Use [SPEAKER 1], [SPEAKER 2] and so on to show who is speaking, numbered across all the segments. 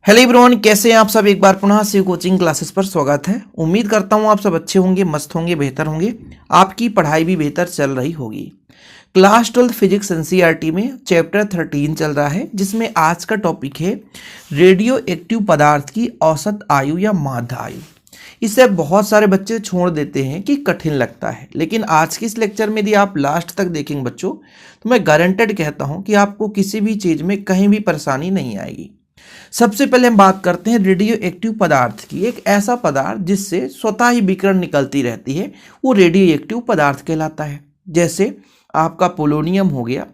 [SPEAKER 1] Hello everyone, कैसे हैं आप सब। एक बार पुनः शिव कोचिंग क्लासेस पर स्वागत है। उम्मीद करता हूं आप सब अच्छे होंगे, मस्त होंगे, बेहतर होंगे। आपकी पढ़ाई भी बेहतर चल रही होगी। क्लास 12 फिजिक्स एनसीईआरटी में चैप्टर 13 चल रहा है, जिसमें आज का टॉपिक है रेडियो एक्टिव पदार्थ की औसत आयु या माध्य आयु। इसे बहुत सारे बच्चे छोड़ देते हैं कि कठिन लगता है, लेकिन आज के इस लेक्चर में यदि आप लास्ट तक देखेंगे बच्चों, तो मैं गारंटेड कहता हूं कि आपको किसी भी चीज़ में कहीं भी परेशानी नहीं आएगी। सबसे पहले हम बात करते हैं रेडियो एक्टिव पदार्थ की। एक ऐसा पदार्थ जिससे स्वतः ही विकिरण निकलती रहती है, वो रेडियो एक्टिव पदार्थ कहलाता है। जैसे आपका पोलोनियम हो गया,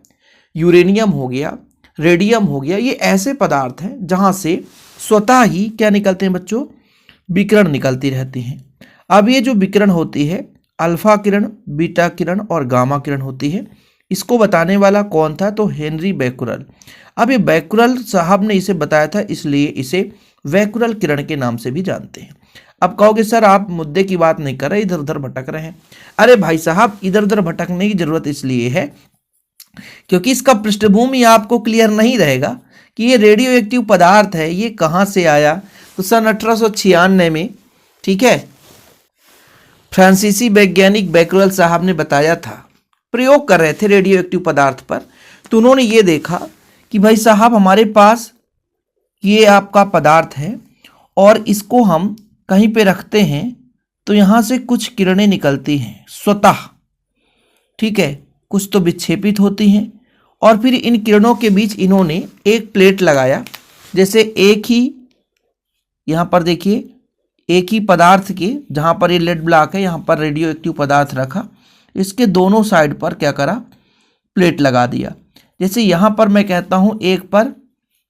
[SPEAKER 1] यूरेनियम हो गया, रेडियम हो गया, ये ऐसे पदार्थ हैं जहां से स्वतः ही क्या निकलते हैं बच्चों, विकिरण निकलती रहती हैं। अब ये जो विकिरण होती है, अल्फा किरण, बीटा किरण और गामा किरण होती है। इसको बताने वाला कौन था, तो हेनरी बैकुरल। अब ये बैकुरल साहब ने इसे बताया था, इसलिए इसे बैकुरल किरण के नाम से भी जानते हैं। अब कहोगे सर आप मुद्दे की बात नहीं कर रहे, इधर उधर भटक रहे हैं। अरे भाई साहब, इधर उधर भटकने की जरूरत इसलिए है क्योंकि इसका पृष्ठभूमि आपको क्लियर नहीं रहेगा कि ये रेडियो एक्टिव पदार्थ है, ये कहाँ से आया। तो सन 1896 में, ठीक है, फ्रांसीसी वैज्ञानिक बैकुरल साहब ने बताया था, प्रयोग कर रहे थे रेडियो एक्टिव पदार्थ पर। तो उन्होंने ये देखा कि भाई साहब हमारे पास ये आपका पदार्थ है और इसको हम कहीं पे रखते हैं तो यहाँ से कुछ किरणें निकलती हैं स्वतः, ठीक है, कुछ तो विक्षेपित होती हैं और फिर इन किरणों के बीच इन्होंने एक प्लेट लगाया। जैसे एक ही यहाँ पर देखिए, एक ही पदार्थ के, जहाँ पर ये लेड ब्लॉक है, यहाँ पर रेडियो एक्टिव पदार्थ रखा, इसके दोनों साइड पर क्या करा, प्लेट लगा दिया। जैसे यहाँ पर मैं कहता हूँ एक पर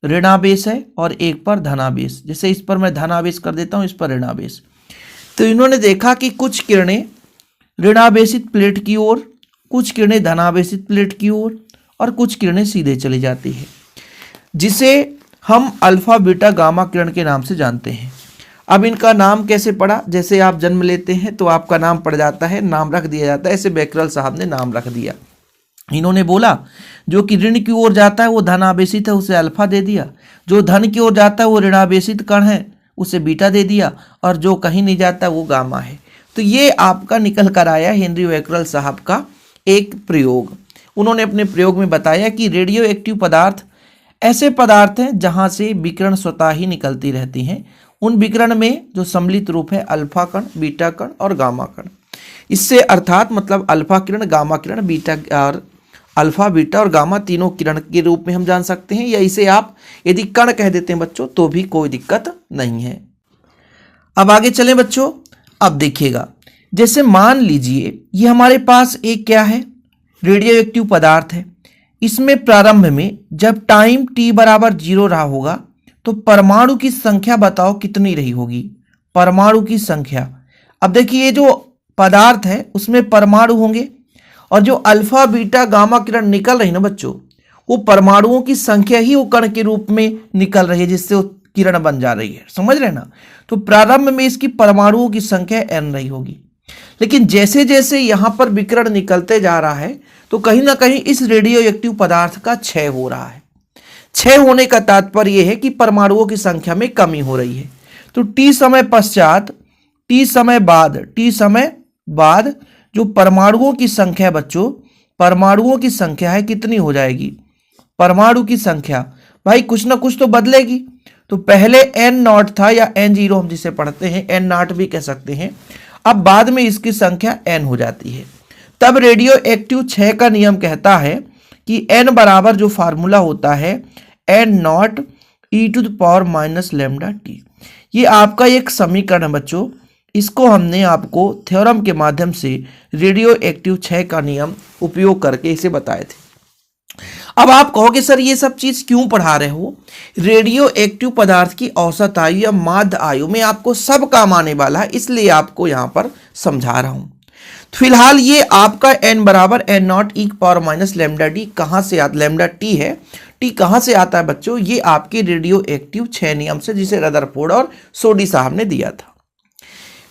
[SPEAKER 1] ऋणावेश है और एक पर धनावेश। जैसे इस पर मैं धनावेश कर देता हूँ, इस पर ऋणावेश। तो इन्होंने देखा कि कुछ किरणें ऋणावेशित प्लेट की ओर, कुछ किरणें धनावेशित प्लेट की ओर और कुछ किरणें सीधे चली जाती है, जिसे हम अल्फा बीटा गामा किरण के नाम से जानते हैं। अब इनका नाम कैसे पड़ा, जैसे आप जन्म लेते हैं तो आपका नाम पड़ जाता है, नाम रख दिया जाता है। ऐसे बैकुरल साहब ने नाम रख दिया। इन्होंने बोला जो कि ऋण की ओर जाता है वो धन आवेशित है, उसे अल्फा दे दिया। जो धन की ओर जाता है वो ऋणावेशित कण है, उसे बीटा दे दिया। और जो कहीं नहीं जाता वो गामा है। तो ये आपका निकल कर आया हेनरी बैकुरल साहब का एक प्रयोग। उन्होंने अपने प्रयोग में बताया कि रेडियो एक्टिव पदार्थ ऐसे पदार्थ हैं जहाँ से विकिरण स्वतः ही निकलती रहती हैं। उन विकिरण में जो सम्मिलित रूप है अल्फा कण, बीटा कण और गामा कण। इससे अर्थात मतलब अल्फा किरण, गामा किरण, बीटा और अल्फा, बीटा और गामा तीनों किरण के रूप में हम जान सकते हैं, या इसे आप यदि कण कह देते हैं बच्चों तो भी कोई दिक्कत नहीं है। अब आगे चलें बच्चों। अब देखिएगा, जैसे मान लीजिए ये हमारे पास एक क्या है, रेडियो एक्टिव पदार्थ है। इसमें प्रारंभ में जब टाइम t बराबर 0 रहा होगा तो परमाणु की संख्या बताओ कितनी रही होगी, परमाणु की संख्या। अब देखिए ये जो पदार्थ है उसमें परमाणु होंगे और जो अल्फा बीटा गामा किरण निकल रही ना बच्चों, वो परमाणुओं की संख्या ही वो कण के रूप में निकल रही है, जिससे वो किरण बन जा रही है। समझ रहे ना। तो प्रारंभ में इसकी परमाणुओं की संख्या n रही होगी, लेकिन जैसे जैसे यहां पर विकिरण निकलते जा रहा है तो कहीं ना कहीं इस रेडियो एक्टिव पदार्थ का क्षय हो रहा है। क्षय होने का तात्पर्य यह है कि परमाणुओं की संख्या में कमी हो रही है। तो टी समय पश्चात, टी समय बाद जो परमाणुओं की संख्या बच्चों, परमाणुओं की संख्या है कितनी हो जाएगी, परमाणु की संख्या भाई कुछ ना कुछ तो बदलेगी। तो पहले n नॉट था या n0 हम जिसे पढ़ते हैं, n नॉट भी कह सकते हैं। अब बाद में इसकी संख्या n हो जाती है। तब रेडियो एक्टिव क्षय का नियम कहता है कि n बराबर जो फार्मूला होता है n नॉट e⁻⁻λt। ये आपका एक समीकरण है बच्चों। इसको हमने आपको थ्योरम के माध्यम से रेडियो एक्टिव क्षय का नियम उपयोग करके इसे बताए थे। अब आप कहोगे सर ये सब चीज क्यों पढ़ा रहे हो, रेडियो एक्टिव पदार्थ की औसत आयु या माध्य आयु में आपको सब काम आने वाला है, इसलिए आपको यहां पर समझा रहा हूं। फिलहाल ये आपका n बराबर n नॉट e⁻⁻λt कहां से आता, लैम्डा टी है, टी कहां से आता है बच्चों, ये आपके रेडियो एक्टिव क्षय नियम से, जिसे रदरफोर्ड और सोडी साहब ने दिया था।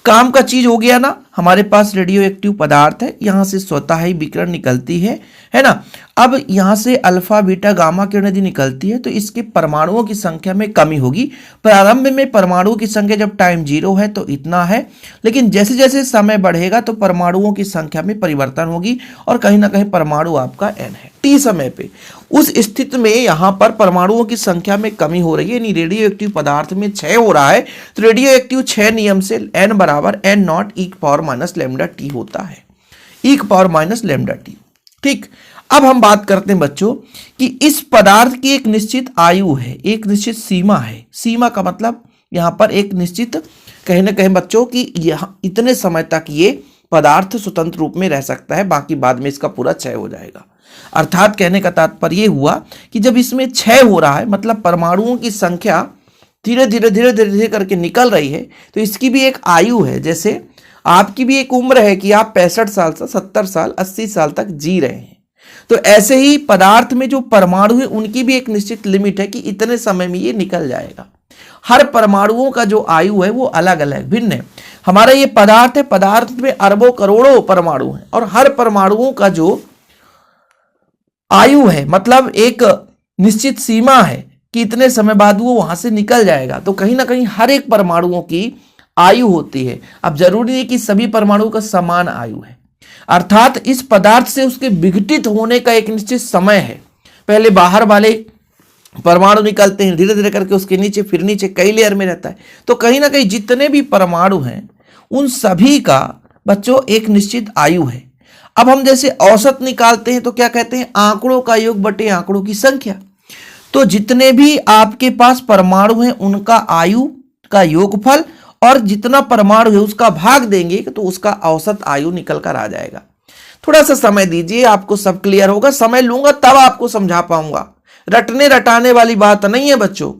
[SPEAKER 1] काम का चीज हो गया ना। हमारे पास रेडियो एक्टिव पदार्थ है, यहाँ से स्वतः ही विकिरण निकलती है ना। अब यहाँ से अल्फा बीटा गामा किरण यदि निकलती है तो इसके परमाणुओं की संख्या में कमी होगी। प्रारंभ में परमाणुओं की संख्या जब टाइम 0 है तो इतना है, लेकिन जैसे जैसे समय बढ़ेगा तो परमाणुओं की संख्या में परिवर्तन होगी और कहीं ना कहीं परमाणु आपका n है t समय पे। उस स्थिति में यहाँ पर परमाणुओं की संख्या में कमी हो रही है, यानी रेडियो एक्टिव पदार्थ में क्षय हो रहा है। तो रेडियो एक्टिव क्षय नियम से n बराबर n नॉट e की पावर माइनस लैम्डा टी होता है, e की पावर माइनस लैम्डा टी। ठीक, अब हम बात करते हैं बच्चों कि इस पदार्थ की एक निश्चित आयु है, एक निश्चित सीमा है। सीमा का मतलब यहाँ पर एक निश्चित कहीं ना कहीं बच्चों की यहाँ इतने समय तक ये पदार्थ स्वतंत्र रूप में रह सकता है, बाकी बाद में इसका पूरा क्षय हो जाएगा। अर्थात कहने का तात्पर्य ये हुआ कि जब इसमें क्षय हो रहा है मतलब परमाणुओं की संख्या धीरे धीरे धीरे धीरे धीरे करके निकल रही है, तो इसकी भी एक आयु है। जैसे आपकी भी एक उम्र है कि आप 65 साल से 70 साल 80 साल तक जी रहे हैं, तो ऐसे ही पदार्थ में जो परमाणु है उनकी भी एक निश्चित लिमिट है कि इतने समय में ये निकल जाएगा। हर परमाणुओं का जो आयु है वो अलग अलग भिन्न है। हमारा ये पदार्थ है, पदार्थ में अरबों करोड़ों परमाणु हैं और हर परमाणुओं का जो आयु है मतलब एक निश्चित सीमा है कि इतने समय बाद वो वहां से निकल जाएगा। तो कहीं ना कहीं हर एक परमाणुओं की आयु होती है। अब जरूरी नहीं कि सभी परमाणुओं का समान आयु है, अर्थात इस पदार्थ से उसके विघटित होने का एक निश्चित समय है। पहले बाहर वाले परमाणु निकलते हैं, धीरे धीरे करके उसके नीचे फिर नीचे कई लेयर में रहता है। तो कहीं ना कहीं जितने भी परमाणु हैं उन सभी का बच्चों एक निश्चित आयु है। अब हम जैसे औसत निकालते हैं तो क्या कहते हैं, आंकड़ों का योग बटे आंकड़ों की संख्या। तो जितने भी आपके पास परमाणु हैं उनका आयु का योगफल और जितना परमाणु है उसका भाग देंगे तो उसका औसत आयु निकल कर आ जाएगा। थोड़ा सा समय दीजिए, आपको सब क्लियर होगा। समय लूंगा तब आपको समझा पाऊंगा, रटने रटाने वाली बात नहीं है बच्चों।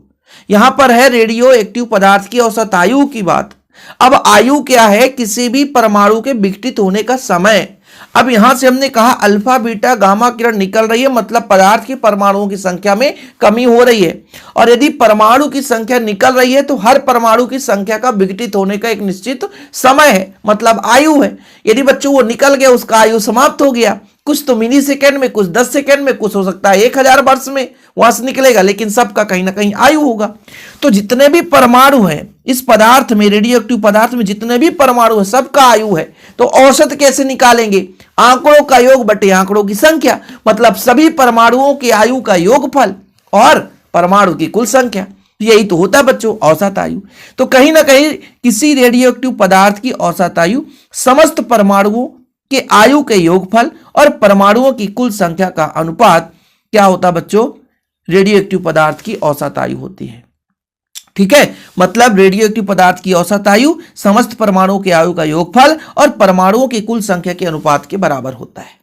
[SPEAKER 1] यहां पर है रेडियो एक्टिव पदार्थ की औसत आयु की बात। अब आयु क्या है, किसी भी परमाणु के विघटित होने का समय। अब यहां से हमने कहा अल्फा बीटा गामा किरण निकल रही है मतलब पदार्थ के परमाणुओं की संख्या में कमी हो रही है। और यदि परमाणु की संख्या निकल रही है तो हर परमाणु की संख्या का विघटित होने का एक निश्चित समय है मतलब आयु है। यदि बच्चों वो निकल गया उसका आयु समाप्त हो गया, कुछ तो मिली सेकेंड में, कुछ 10 सेकेंड में, कुछ हो सकता है 1000 वर्ष में वहां से निकलेगा, लेकिन सबका कहीं ना कहीं आयु होगा। तो जितने भी परमाणु हैं इस पदार्थ में, रेडियो एक्टिव पदार्थ में जितने भी परमाणु है सबका आयु है। तो औसत कैसे निकालेंगे, आंकड़ों का योग बटे आंकड़ों की संख्या, मतलब सभी परमाणुओं की आयु का योगफल और परमाणु की कुल संख्या। यही तो होता है बच्चों औसत आयु। तो कहीं ना कहीं किसी रेडियो एक्टिव पदार्थ की औसत आयु समस्त परमाणुओं के आयु के योगफल और परमाणुओं की कुल संख्या का अनुपात क्या होता है बच्चों, रेडियो एक्टिव पदार्थ की औसत आयु होती है। ठीक है, मतलब रेडियो एक्टिव पदार्थ की औसत आयु समस्त परमाणुओं के आयु का योगफल और परमाणुओं की कुल संख्या के अनुपात के बराबर होता है।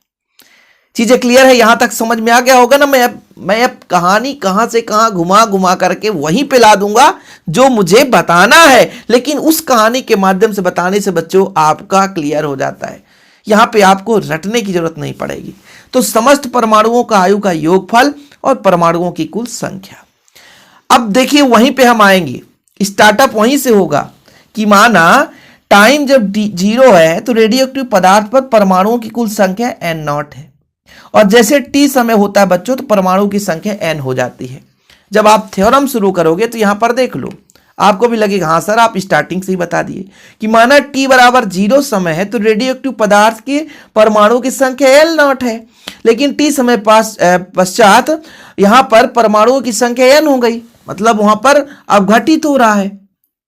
[SPEAKER 1] चीजें क्लियर है, यहां तक समझ में आ गया होगा ना। मैं अब कहानी कहां से कहां घुमा घुमा करके वहीं पे ला दूंगा जो मुझे बताना है, लेकिन उस कहानी के माध्यम से बताने से बच्चों आपका क्लियर हो जाता है। यहां पे आपको रटने की जरूरत नहीं पड़ेगी। तो समस्त परमाणुओं का आयु का योगफल और परमाणुओं की कुल संख्या। अब देखिए वहीं पे हम आएंगे, स्टार्टअप वहीं से होगा कि माना टाइम जब 0 है तो रेडियो एक्टिव पदार्थ पर परमाणुओं की कुल संख्या n नॉट है, और जैसे t समय होता है बच्चों तो परमाणु की संख्या n हो जाती है। जब आप थ्योरम शुरू करोगे तो यहां पर देख लो, आपको भी लगेगा हाँ सर आप स्टार्टिंग से ही बता दिए कि माना t बराबर 0 समय है तो रेडियो एक्टिव पदार्थ के परमाणु की संख्या l नॉट है, लेकिन t समय पश्चात यहां पर परमाणुओं की संख्या n हो गई, मतलब वहां पर अवघटित हो रहा है।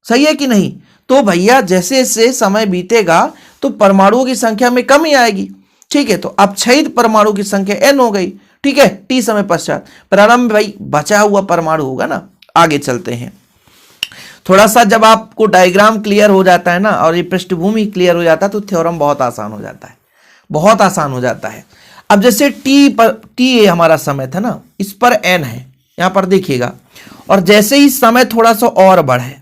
[SPEAKER 1] सही है कि नहीं। तो भैया जैसे जैसे समय बीतेगा तो परमाणुओं की संख्या में कमी आएगी। ठीक है, तो अब क्षयित परमाणु की संख्या n हो गई। ठीक है, t समय पश्चात प्रारंभ भाई बचा हुआ परमाणु होगा ना। आगे चलते हैं, थोड़ा सा जब आपको डायग्राम क्लियर हो जाता है ना और ये पृष्ठभूमि क्लियर हो जाता है तो थ्योरम बहुत आसान हो जाता है, बहुत आसान हो जाता है। अब जैसे t हमारा समय था ना, इस पर n है, यहां पर देखिएगा, और जैसे ही समय थोड़ा सा और बढ़े,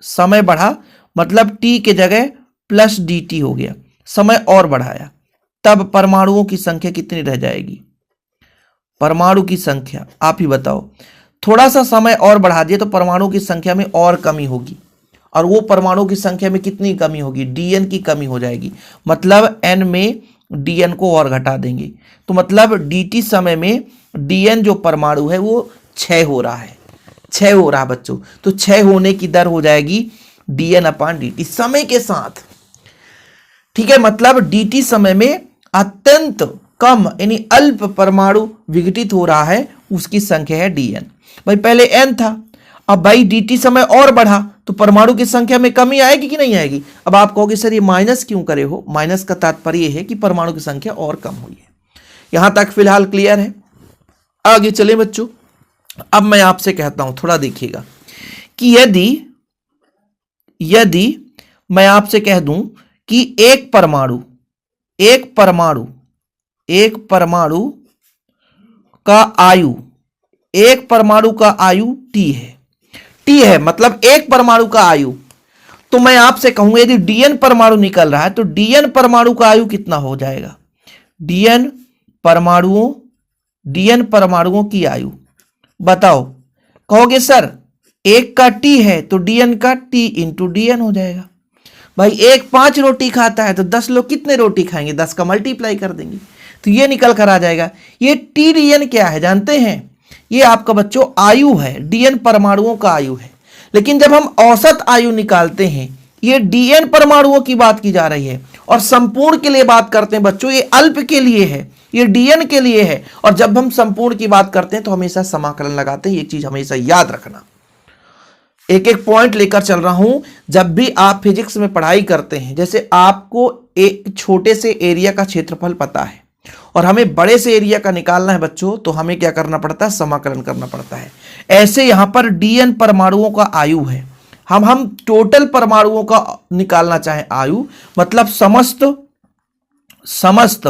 [SPEAKER 1] समय बढ़ा मतलब t के जगह प्लस dt हो गया, समय और बढ़ाया, तब परमाणुओं की संख्या कितनी रह जाएगी, परमाणु की संख्या आप ही बताओ। थोड़ा सा समय और बढ़ा दिए तो परमाणु की संख्या में और कमी होगी, और वो परमाणु की संख्या में कितनी कमी होगी, डीएन की कमी हो जाएगी। मतलब एन में डीएन को और घटा देंगे, तो मतलब dt समय में डीएन जो परमाणु है वो 6 हो रहा है, 6 हो रहा है बच्चों। तो 6 होने की दर हो जाएगी dn/dt समय के साथ। ठीक है, मतलब dt समय में अत्यंत कम यानी अल्प परमाणु विघटित हो रहा है, उसकी संख्या है dn। भाई पहले n था, अब भाई dt समय और बढ़ा तो परमाणु की संख्या में कमी आएगी कि नहीं आएगी। अब आप कहोगे सर ये माइनस क्यों करे हो, माइनस का तात्पर्य है कि परमाणु की संख्या और कम हुई है। यहां तक फिलहाल क्लियर है। आगे चले बच्चों, अब मैं आपसे कहता हूं थोड़ा देखिएगा कि यदि मैं आपसे कह दूं कि एक परमाणु का आयु t है, मतलब एक परमाणु का आयु, तो मैं आपसे कहूंगा यदि dn परमाणु निकल रहा है तो dn परमाणु का आयु कितना हो जाएगा। dn परमाणुओं की आयु बताओ। कहोगे सर एक का t है तो dn का t इंटू dn हो जाएगा। भाई एक 5 रोटी खाता है तो 10 लोग कितने रोटी खाएंगे, 10 का मल्टीप्लाई कर देंगे तो ये निकल कर आ जाएगा। ये टी dn क्या है जानते हैं, ये आपका बच्चों आयु है, dn परमाणुओं का आयु है। लेकिन जब हम औसत आयु निकालते हैं, ये dn परमाणुओं की बात की जा रही है और संपूर्ण के लिए बात करते हैं बच्चों, ये अल्प के लिए है, ये dn के लिए है। और जब हम संपूर्ण की बात करते हैं तो हमेशा समाकलन लगाते हैं, ये चीज हमेशा याद रखना। एक एक पॉइंट लेकर चल रहा हूं। जब भी आप फिजिक्स में पढ़ाई करते हैं, जैसे आपको एक छोटे से एरिया का क्षेत्रफल पता है और हमें बड़े से एरिया का निकालना है बच्चों, तो हमें क्या करना पड़ता है, समाकलन करना पड़ता है। ऐसे यहां पर dn परमाणुओं का आयु है, हम टोटल परमाणुओं का निकालना चाहें आयु, मतलब समस्त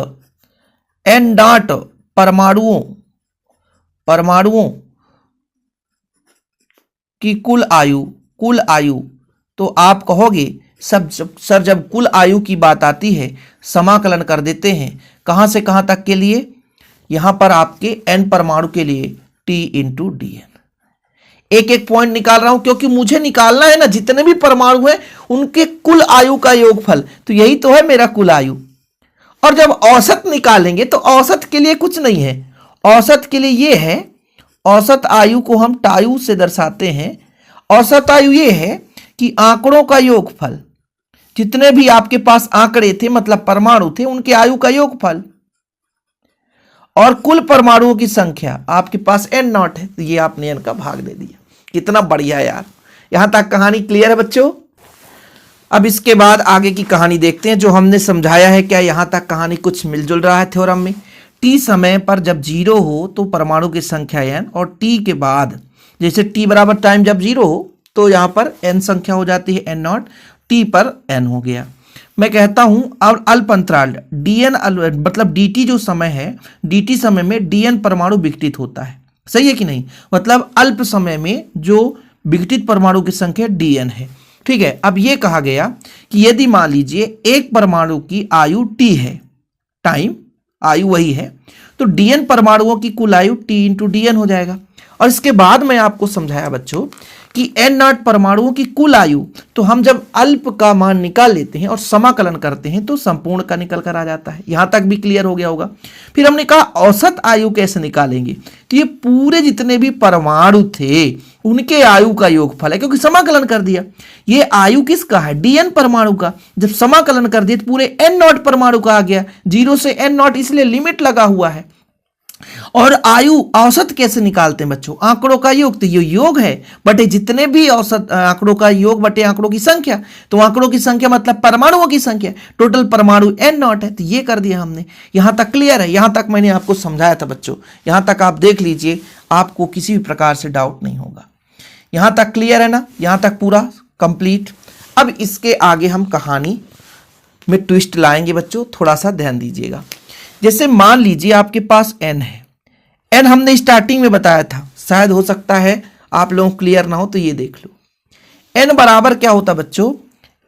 [SPEAKER 1] n डॉट परमाणुओं की कुल आयु, तो आप कहोगे सर जब कुल आयु की बात आती है समाकलन कर देते हैं कहां से कहां तक के लिए, यहां पर आपके n परमाणु के लिए t इंटू dn। एक एक पॉइंट निकाल रहा हूं क्योंकि मुझे निकालना है ना जितने भी परमाणु हैं उनके कुल आयु का योगफल, तो यही तो है मेरा कुल आयु। और जब औसत निकालेंगे तो औसत के लिए कुछ नहीं है, औसत के लिए ये है, औसत आयु को हम टायु से दर्शाते हैं। औसत आयु ये है कि आंकड़ों का योगफल, जितने भी आपके पास आंकड़े थे मतलब परमाणु थे उनके आयु का योगफल, और कुल परमाणुओं की संख्या आपके पास n नॉट है तो ये आपने n का भाग दे दिया। कितना बढ़िया यार, यहां तक कहानी क्लियर है बच्चों। अब इसके बाद आगे की कहानी देखते हैं जो हमने समझाया है। क्या यहां तक कहानी कुछ मिलजुल रहा है थ्योरम में। t समय पर जब 0 हो तो परमाणु की संख्या n, और t के बाद जैसे t बराबर टाइम जब 0 हो तो यहां पर n संख्या हो जाती है n नॉट, t पर n हो गया। मैं कहता हूं और अल्प अंतराल dn मतलब dt जो समय है, dt समय में dn परमाणु विघटित होता है, सही है कि नहीं। मतलब अल्प समय में जो विघटित परमाणु की संख्या dn है। ठीक है, अब ये कहा गया कि यदि मान लीजिए एक परमाणु की आयु t है, टाइम आयु वही है, तो dn परमाणुओं की कुल आयु t इंटू dn हो जाएगा। और इसके बाद मैं आपको समझाया बच्चों कि n नॉट परमाणुओं की कुल आयु, तो हम जब अल्प का मान निकाल लेते हैं और समाकलन करते हैं तो संपूर्ण का निकल कर आ जाता है। यहां तक भी क्लियर हो गया होगा। फिर हमने कहा औसत आयु कैसे निकालेंगे, तो ये पूरे जितने भी परमाणु थे उनके आयु का योगफल है, क्योंकि समाकलन कर दिया। ये आयु किसका है, dn परमाणु का। जब समाकलन कर दिया तो पूरे n नॉट परमाणु का आ गया, 0 से n नॉट, इसलिए लिमिट लगा हुआ है। और आयु औसत कैसे निकालते हैं बच्चों, आंकड़ों का योग, तो ये योग है बटे जितने भी औसत आंकड़ों का योग बटे आंकड़ों की संख्या, तो आंकड़ों की संख्या मतलब परमाणुओं की संख्या, टोटल परमाणु n नॉट है, तो ये कर दिया हमने। यहां तक क्लियर है, यहां तक मैंने आपको समझाया था बच्चों, यहां तक आप देख लीजिए, आपको किसी भी प्रकार से डाउट नहीं होगा। यहां तक क्लियर है ना, यहां तक पूरा कंप्लीट। अब इसके आगे हम कहानी में ट्विस्ट लाएंगे बच्चों, थोड़ा सा ध्यान दीजिएगा। जैसे मान लीजिए आपके पास n है, n हमने स्टार्टिंग में बताया था, शायद हो सकता है आप लोगों को क्लियर ना हो तो ये देख लो। n बराबर क्या होता बच्चों,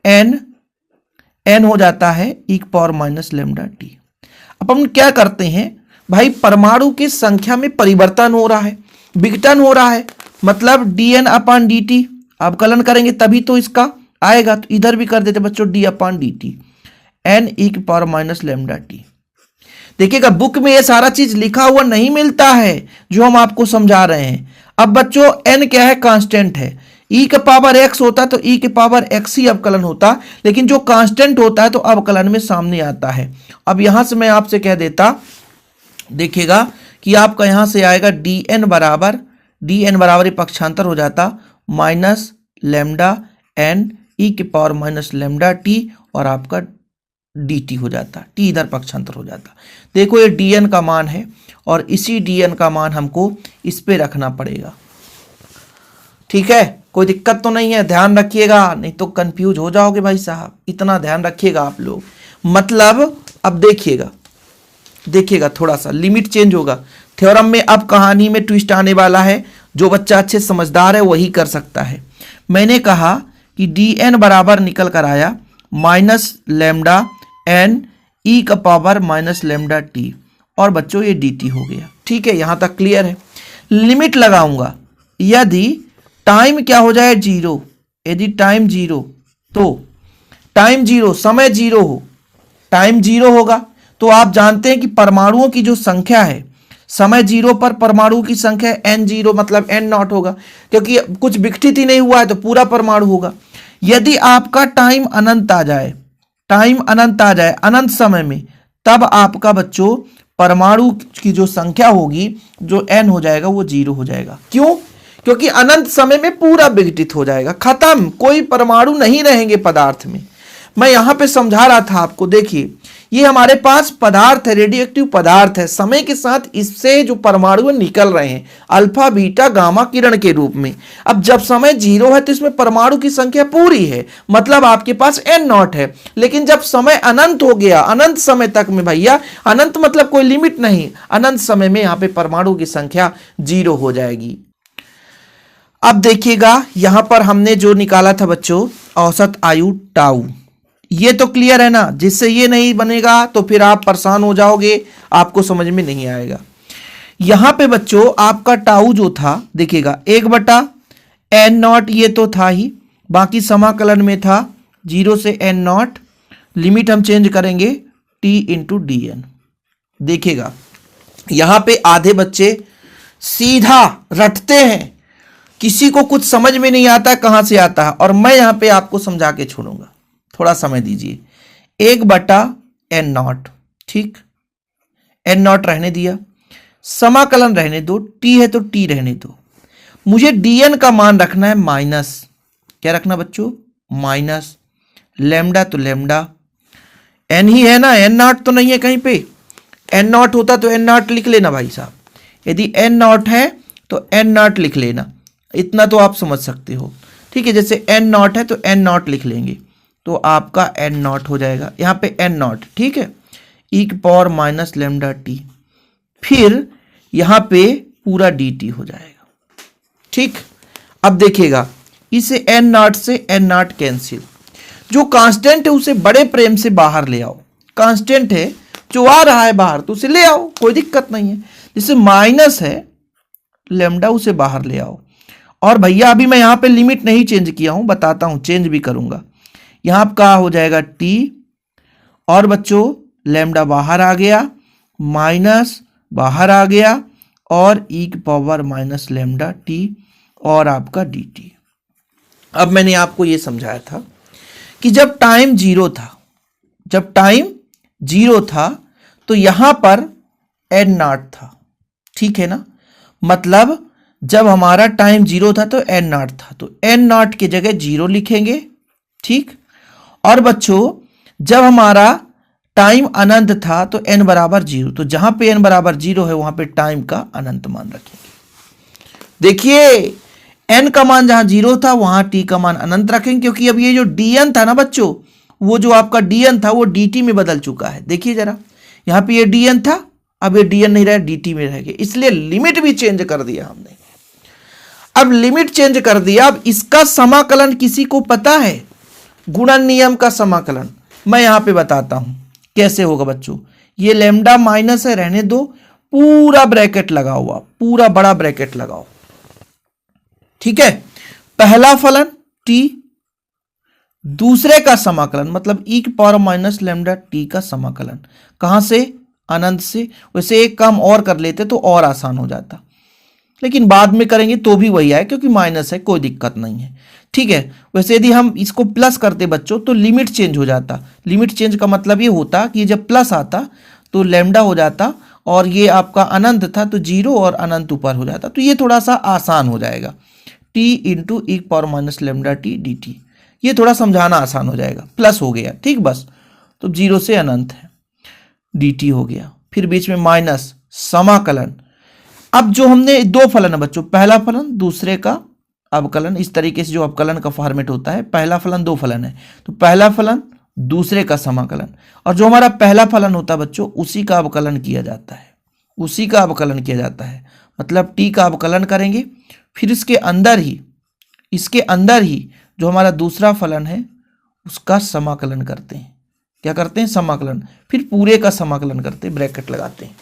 [SPEAKER 1] n हो जाता है e⁻⁻t। अब हम क्या करते हैं भाई, परमाणु की संख्या में परिवर्तन हो रहा है, विघटन हो रहा है, मतलब dn/dt अवकलन करेंगे तभी तो इसका आएगा, तो इधर भी कर देते बच्चों D upon D T, N E की पावर माइनस लेमडा टी। देखिएगा बुक में ये सारा चीज लिखा हुआ नहीं मिलता है जो हम आपको समझा रहे हैं। अब बच्चों एन क्या है, कांस्टेंट है। ई के पावर एक्स होता तो ई के पावर एक्स ही अवकलन होता, लेकिन जो कांस्टेंट होता है तो अवकलन में सामने आता है। अब यहां से मैं आपसे कह देता, देखिएगा कि आपका यहां से आएगा डी एन बराबर ये पक्षांतर हो जाता माइनस लेमडा एन ई के पावर माइनस लेमडा टी, और आपका डी टी हो जाता, टी इधर पक्षांतर हो जाता। देखो ये डी एन का मान है और इसी डी एन का मान हमको इस पे रखना पड़ेगा। ठीक है, कोई दिक्कत तो नहीं है, ध्यान रखिएगा, नहीं तो कंफ्यूज हो जाओगे भाई साहब, इतना ध्यान रखिएगा आप लोग। मतलब अब देखिएगा थोड़ा सा लिमिट चेंज होगा थ्योरम में। अब कहानी में ट्विस्ट आने वाला है, जो बच्चा अच्छे समझदार है वही कर सकता है। मैंने कहा कि डी एन बराबर निकल कर आया माइनस लेमडा एन ई का पावर माइनस लेमडा टी, और बच्चों ये डी टी हो गया। ठीक है, यहां तक क्लियर है। लिमिट लगाऊंगा, यदि टाइम क्या हो जाए जीरो, यदि टाइम जीरो, तो टाइम जीरो समय जीरो हो, टाइम जीरो होगा तो आप जानते हैं कि परमाणुओं की जो संख्या है समय जीरो पर परमाणु की संख्या एन जीरो मतलब एन नॉट होगा, क्योंकि कुछ विघटित ही नहीं हुआ है तो पूरा परमाणु होगा। यदि आपका टाइम अनंत आ जाए, अनंत समय में, तब आपका बच्चों परमाणु की जो संख्या होगी जो एन हो जाएगा वो जीरो हो जाएगा। क्यों? क्योंकि अनंत समय में पूरा विघटित हो जाएगा, खत्म, कोई परमाणु नहीं रहेंगे पदार्थ में। मैं यहां पे समझा रहा था आपको, देखिए ये हमारे पास पदार्थ है, रेडियो एक्टिव पदार्थ है, समय के साथ इससे जो परमाणु निकल रहे हैं अल्फा बीटा गामा किरण के रूप में। अब जब समय जीरो है तो इसमें परमाणु की संख्या पूरी है, मतलब आपके पास एन नॉट है। लेकिन जब समय अनंत हो गया, अनंत समय तक में भैया, अनंत मतलब कोई लिमिट नहीं, अनंत समय में यहां पे परमाणु की संख्या जीरो हो जाएगी। अब देखिएगा यहां पर हमने जो निकाला था बच्चों औसत आयु टाउ, ये तो क्लियर है ना। जिससे ये नहीं बनेगा तो फिर आप परेशान हो जाओगे, आपको समझ में नहीं आएगा। यहां पे बच्चों आपका टाउ जो था देखिएगा 1/n नॉट, ये तो था ही, बाकी समाकलन में था 0 से n नॉट, लिमिट हम चेंज करेंगे t इंटू डी एन। देखिएगा यहां पे आधे बच्चे सीधा रटते हैं, किसी को कुछ समझ में नहीं आता कहां से आता है, और मैं यहां पे आपको समझा के छोड़ूंगा, थोड़ा समय दीजिए। 1/n नॉट, ठीक, n नॉट रहने दिया, समाकलन रहने दो, t है तो t रहने दो। मुझे dn का मान रखना है माइनस, क्या रखना बच्चों, माइनस लेमडा, तो लेमडा n ही है ना, n नॉट तो नहीं है कहीं पे। n नॉट होता तो n नॉट लिख लेना भाई साहब, यदि n नॉट है तो n नॉट लिख लेना, इतना तो आप समझ सकते हो। ठीक है, जैसे n नॉट है तो n नॉट लिख लेंगे, तो आपका n नॉट हो जाएगा, यहाँ पे n नॉट, ठीक है, ई की पावर माइनस लेमडा टी, फिर यहाँ पे पूरा डी टी हो जाएगा। ठीक, अब देखिएगा इसे n नॉट से n नॉट कैंसिल, जो कांस्टेंट है उसे बड़े प्रेम से बाहर ले आओ, कांस्टेंट है जो आ रहा है बाहर तो उसे ले आओ, कोई दिक्कत नहीं है। जैसे माइनस है लेमडा, उसे बाहर ले आओ। और भैया अभी मैं यहाँ पे लिमिट नहीं चेंज किया हूं, बताता हूं, चेंज भी करूंगा। यहां का हो जाएगा t, और बच्चों लेमडा बाहर आ गया, माइनस बाहर आ गया, और e की पावर माइनस लेमडा t, और आपका dt। अब मैंने आपको यह समझाया था कि जब टाइम जीरो था तो यहां पर n नॉट था, ठीक है ना, मतलब जब हमारा टाइम जीरो था तो n नॉट था, तो n नॉट की जगह जीरो लिखेंगे, ठीक। और बच्चों जब हमारा टाइम अनंत था तो n बराबर जीरो, तो जहां पे n बराबर जीरो है वहां पे टाइम का अनंत मान रखेंगे। देखिए n का मान जहां जीरो था वहां t का मान अनंत रखेंगे, क्योंकि अब ये जो dn था ना बच्चों, वो जो आपका dn था वो dt में बदल चुका है। देखिए जरा, यहां पे ये dn था, अब ये dn नहीं रहा, dt में रह गया, इसलिए लिमिट भी चेंज कर दिया हमने। अब लिमिट चेंज कर दिया, अब इसका समाकलन किसी को पता है, गुणन नियम का समाकलन मैं यहां पे बताता हूं कैसे होगा बच्चों। ये लेमडा माइनस है, रहने दो, पूरा ब्रैकेट लगा हुआ, पूरा बड़ा ब्रैकेट लगाओ, ठीक है। पहला फलन t, दूसरे का समाकलन, मतलब e की पावर माइनस लैम्डा टी का समाकलन। कहाँ से? अनंत से। वैसे एक काम और कर लेते तो और आसान हो जाता, लेकिन बाद में करेंगे तो भी वही आए, क्योंकि माइनस है, कोई दिक्कत नहीं है। ठीक है। वैसे यदि हम इसको प्लस करते बच्चों तो लिमिट चेंज हो जाता। लिमिट चेंज का मतलब ये होता कि जब प्लस आता तो लैम्डा हो जाता, और ये आपका अनंत था तो जीरो और अनंत ऊपर हो जाता। तो ये थोड़ा सा आसान हो जाएगा, t into e power minus lambda t d t. ये थोड़ा समझाना आसान हो जाएगा, प्लस हो गया, ठीक। बस तो जीरो से अनंत है, डी टी हो गया, फिर बीच में माइनस समाकलन। अब जो हमने दो फलन है बच्चों, पहला फलन दूसरे का अवकलन, इस तरीके से जो अवकलन का फॉर्मेट होता है, पहला फलन दो फलन है तो पहला फलन दूसरे का समाकलन, और जो हमारा पहला फलन होता है बच्चों उसी का अवकलन किया जाता है, उसी का अवकलन किया जाता है। मतलब टी का अवकलन करेंगे, फिर इसके अंदर ही जो हमारा दूसरा फलन है उसका समाकलन करते हैं। क्या करते हैं? समाकलन। फिर पूरे का समाकलन करते हैं, ब्रैकेट लगाते हैं।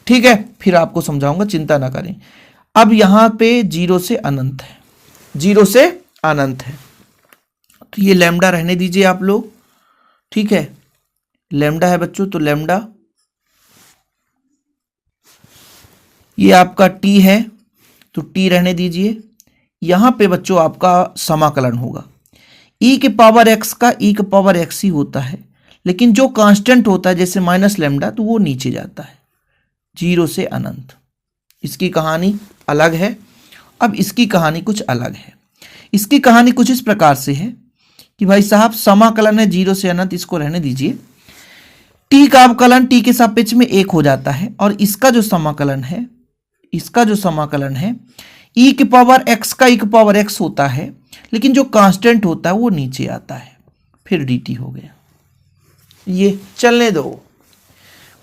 [SPEAKER 1] ठीक है, फिर आपको समझाऊंगा, चिंता ना करें। अब यहां पे जीरो से अनंत है, जीरो से अनंत है, तो ये लैम्डा रहने दीजिए आप लोग। ठीक है, लैम्डा है बच्चों, तो लैम्डा ये आपका टी है तो टी रहने दीजिए। यहां पे बच्चों आपका समाकलन होगा, ई के पावर एक्स का ई के पावर एक्स ही होता है, लेकिन जो कांस्टेंट होता है जैसे माइनस लैम्डा तो वो नीचे जाता है, जीरो से अनंत। इसकी कहानी अलग है। अब इसकी कहानी कुछ अलग है। इसकी कहानी कुछ इस प्रकार से है कि भाई साहब समाकलन है जीरो से अनंत, इसको रहने दीजिए। टी का अवकलन टी के सापेक्ष में एक हो जाता है, और इसका जो समाकलन है ई के पावर एक्स का ई के पावर एक्स होता है, लेकिन जो कांस्टेंट होता है वो नीचे आता है, फिर डी हो गया। ये चलने दो,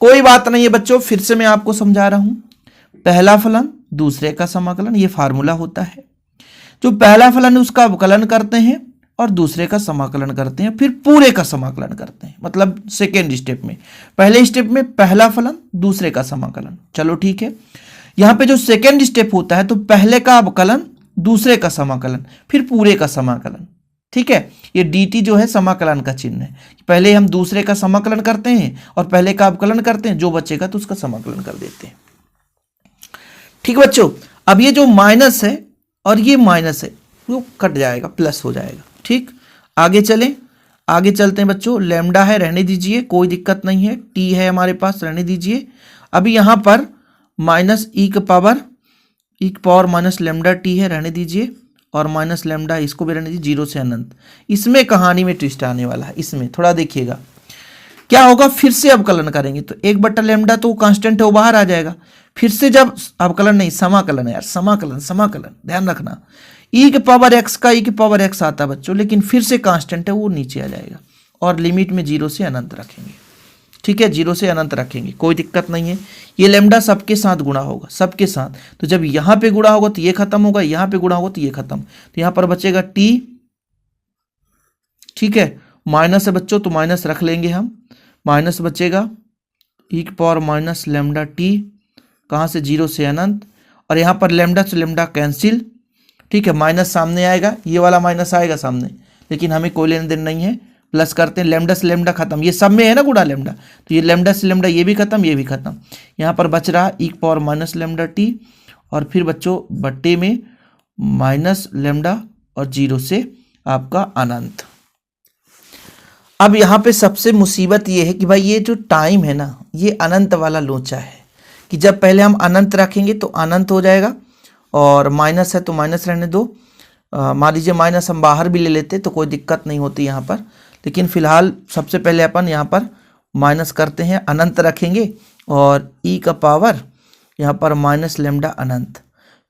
[SPEAKER 1] कोई बात नहीं है बच्चों, फिर से मैं आपको समझा रहा हूं। पहला फलन दूसरे का समाकलन, ये फार्मूला होता है। जो पहला फलन है उसका अवकलन करते हैं और दूसरे का समाकलन करते हैं, फिर पूरे का समाकलन करते हैं। मतलब सेकेंड स्टेप में, पहले स्टेप में पहला फलन दूसरे का समाकलन, चलो ठीक है। यहां पे जो सेकेंड स्टेप होता है तो पहले का अवकलन दूसरे का समाकलन फिर पूरे का समाकलन। ठीक है, ये dt जो है समाकलन का चिन्ह है। पहले हम दूसरे का समाकलन करते हैं और पहले का अवकलन करते हैं, जो बचेगा तो उसका समाकलन कर देते हैं। ठीक बच्चों, अब ये जो माइनस है और ये माइनस है वो कट जाएगा, प्लस हो जाएगा। ठीक, आगे चलें, आगे चलते हैं बच्चों। लैम्डा है, रहने दीजिए, कोई दिक्कत नहीं है। टी है हमारे पास, रहने दीजिए। अभी यहां पर माइनस ई का पावर माइनस लैम्डा टी है, रहने दीजिए, और माइनस लैम्डा इसको भी रहने दीजिए, जीरो से अनंत। इसमें कहानी में ट्विस्ट आने वाला है। इसमें थोड़ा देखिएगा क्या होगा। फिर से अवकलन करेंगे तो एक बटा लैम्डा तो कांस्टेंट है वो बाहर आ जाएगा। फिर से जब अवकलन नहीं, समाकलन है यार, समाकलन ध्यान रखना। ई के पावर एक्स का ई के पावर एक्स आता है बच्चों, लेकिन फिर से कांस्टेंट है वो नीचे आ जाएगा, और लिमिट में जीरो से अनंत रखेंगे। ठीक है, जीरो से अनंत रखेंगे, कोई दिक्कत नहीं है। ये लैम्डा सबके साथ गुणा होगा, सबके साथ। तो जब यहां पे गुणा होगा तो ये खत्म होगा, यहां पे गुणा होगा तो ये खत्म, तो यहां पर बचेगा टी। ठीक है, माइनस है बच्चों तो माइनस रख लेंगे हम, माइनस बचेगा ई की पावर माइनस लैम्डा टी, कहां से? जीरो से अनंत, और यहां पर लैम्डा से लैम्डा कैंसिल। ठीक है, माइनस सामने आएगा, ये वाला माइनस आएगा सामने, लेकिन हमें कोई लेन देन नहीं है। प्लस करते हैं, लैम्डा से लैम्डा खत्म, ये सब में है ना गुणा लैम्डा, तो ये लैम्डा से लैम्डा ये भी खत्म, ये भी खत्म। यहाँ पर बच रहा ई पावर माइनस लैम्डा टी, और फिर बच्चों बट्टे में माइनस लैम्डा और जीरो से आपका अनंत। अब यहाँ पे सबसे मुसीबत ये है कि भाई ये जो टाइम है ना, ये अनंत वाला लोचा है, कि जब पहले हम अनंत रखेंगे तो अनंत हो जाएगा, और माइनस है तो माइनस रहने दो। मान लीजिए माइनस हम बाहर भी ले लेते तो कोई दिक्कत नहीं होती यहाँ पर, लेकिन फिलहाल सबसे पहले अपन यहाँ पर माइनस करते हैं, अनंत रखेंगे, और ई का पावर यहाँ पर माइनस लैम्डा अनंत।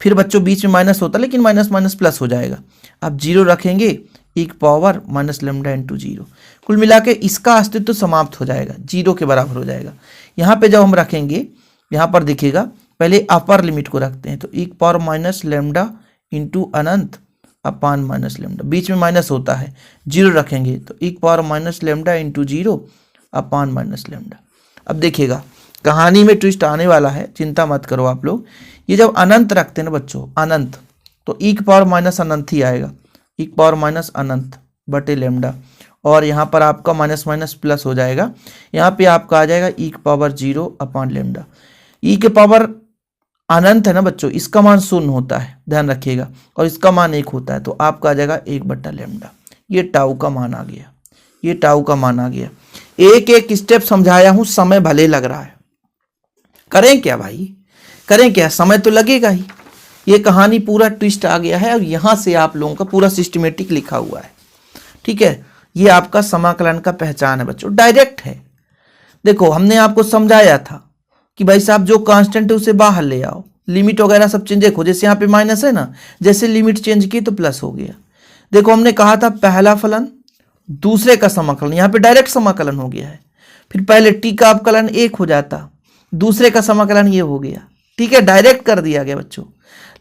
[SPEAKER 1] फिर बच्चों बीच में माइनस होता है, लेकिन माइनस माइनस प्लस हो जाएगा। अब जीरो रखेंगे, ई का power minus lambda into zero. कुल मिला के इसका अस्तित्व समाप्त हो जाएगा, जीरो के बराबर हो जाएगा। यहाँ पे जब हम रखेंगे, यहाँ पर दिखेगा, पहले अपर लिमिट को रखते हैं, तो ई का पावर माइनस लैम्डा इंटू अनंत अपान माइनस लैम्डा, बीच में माइनस होता है, जीरो रखेंगे तो e power minus lambda into zero upon minus lambda. अब देखिएगा कहानी में ट्विस्ट आने वाला है, चिंता मत करो आप लोग। ये जब अनंत रखते हैं ना बच्चों, अनंत, तो ई पावर माइनस अनंत ही आएगा, ई पावर माइनस अनंत बटे लेमडा, और यहाँ पर आपका माइनस माइनस प्लस हो जाएगा, यहाँ पे आपका आ जाएगा ई की पावर 0 अपॉन लेमडा। ई के पावर अनंत है ना बच्चों, इसका मान 0 होता है, ध्यान रखिएगा, और इसका मान 1 होता है, तो आपका आ जाएगा 1 बट्टा लेमडा। ये टाउ का मान आ गया, ये टाउ का मान आ गया। एक एक स्टेप समझाया हूं, समय भले लग रहा है, करें क्या भाई, करें क्या, समय तो लगेगा ही। ये कहानी पूरा ट्विस्ट आ गया है, और यहां से आप लोगों का पूरा सिस्टमेटिक लिखा हुआ है, ठीक है। ये आपका समाकलन का पहचान है बच्चों, डायरेक्ट है। देखो हमने आपको समझाया था कि भाई साहब जो कांस्टेंट है उसे बाहर ले आओ, लिमिट वगैरह सब चेंज, देखो जैसे यहाँ पे माइनस है ना, जैसे लिमिट चेंज की तो प्लस हो गया। देखो हमने कहा था पहला फलन दूसरे का समाकलन, यहाँ पे डायरेक्ट समाकलन हो गया है। फिर पहले टी का अवकलन 1 हो जाता, दूसरे का समाकलन ये हो गया, ठीक है, डायरेक्ट कर दिया गया बच्चों।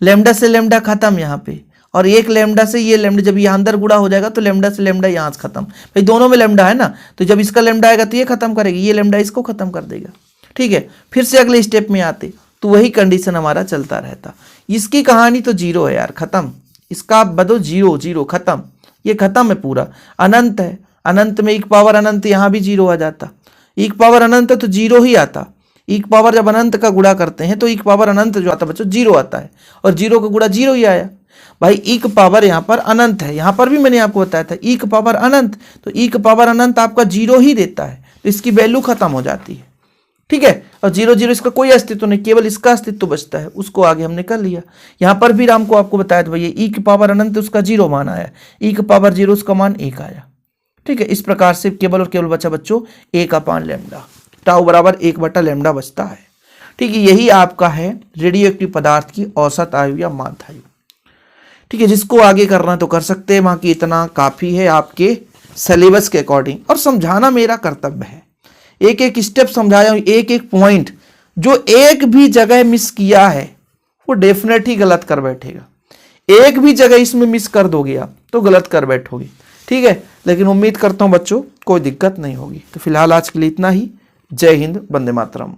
[SPEAKER 1] लेमडा से लेमडा खत्म यहाँ पे, और एक लेमडा से ये लेमडा, जब यहाँ अंदर गुणा हो जाएगा तो लेमडा से लेमडा यहाँ से खत्म, भाई दोनों में लेमडा है ना, तो जब इसका लेमडा आएगा तो ये खत्म करेगी, ये लेमडा इसको खत्म कर देगा, ठीक है। फिर से अगले स्टेप में आते तो वही कंडीशन हमारा चलता रहता। इसकी कहानी तो 0 है यार, खत्म, इसका आप बदलो 0 0 खत्म, ये खत्म है पूरा। अनंत है, अनंत में एक पावर अनंत, यहाँ भी 0 आ जाता, एक पावर अनंत है तो 0 ही आता। एक पावर जब अनंत का गुणा करते हैं तो एक पावर अनंत जो आता है बच्चों 0 आता है, और 0 का गुणा 0 ही आया भाई। एक पावर यहाँ पर अनंत है, यहाँ पर भी मैंने आपको बताया था एक पावर अनंत, तो एक पावर अनंत आपका 0 ही देता है, तो इसकी वैल्यू खत्म हो जाती है, ठीक है। और 0 0 इसका कोई अस्तित्व नहीं, केवल इसका अस्तित्व बचता है, उसको आगे हमने कर लिया। यहाँ पर भी राम को आपको बताया था भैया ई की पावर अनंत उसका 0 मान आया, ई की पावर 0 उसका मान 1 आया, ठीक है। इस प्रकार से केवल और केवल बचा बच्चों 1 अपॉन लेमडा, टाउ बराबर 1 बटा लेमडा बचता है, ठीक है। यही आपका है रेडियो एक्टिव पदार्थ की औसत आयु या माध्यायु, ठीक है। जिसको आगे करना तो कर सकते हैं, बाकी इतना काफी है आपके सिलेबस के अकॉर्डिंग, और समझाना मेरा कर्तव्य है। एक एक स्टेप समझाया हूं, एक एक पॉइंट, जो एक भी जगह मिस किया है वो डेफिनेट ही गलत कर बैठेगा। एक भी जगह इसमें मिस कर दोगे आप तो गलत कर बैठोगे, ठीक है। लेकिन उम्मीद करता हूं बच्चों कोई दिक्कत नहीं होगी। तो फिलहाल आज के लिए इतना ही। जय हिंद, वंदे मातरम।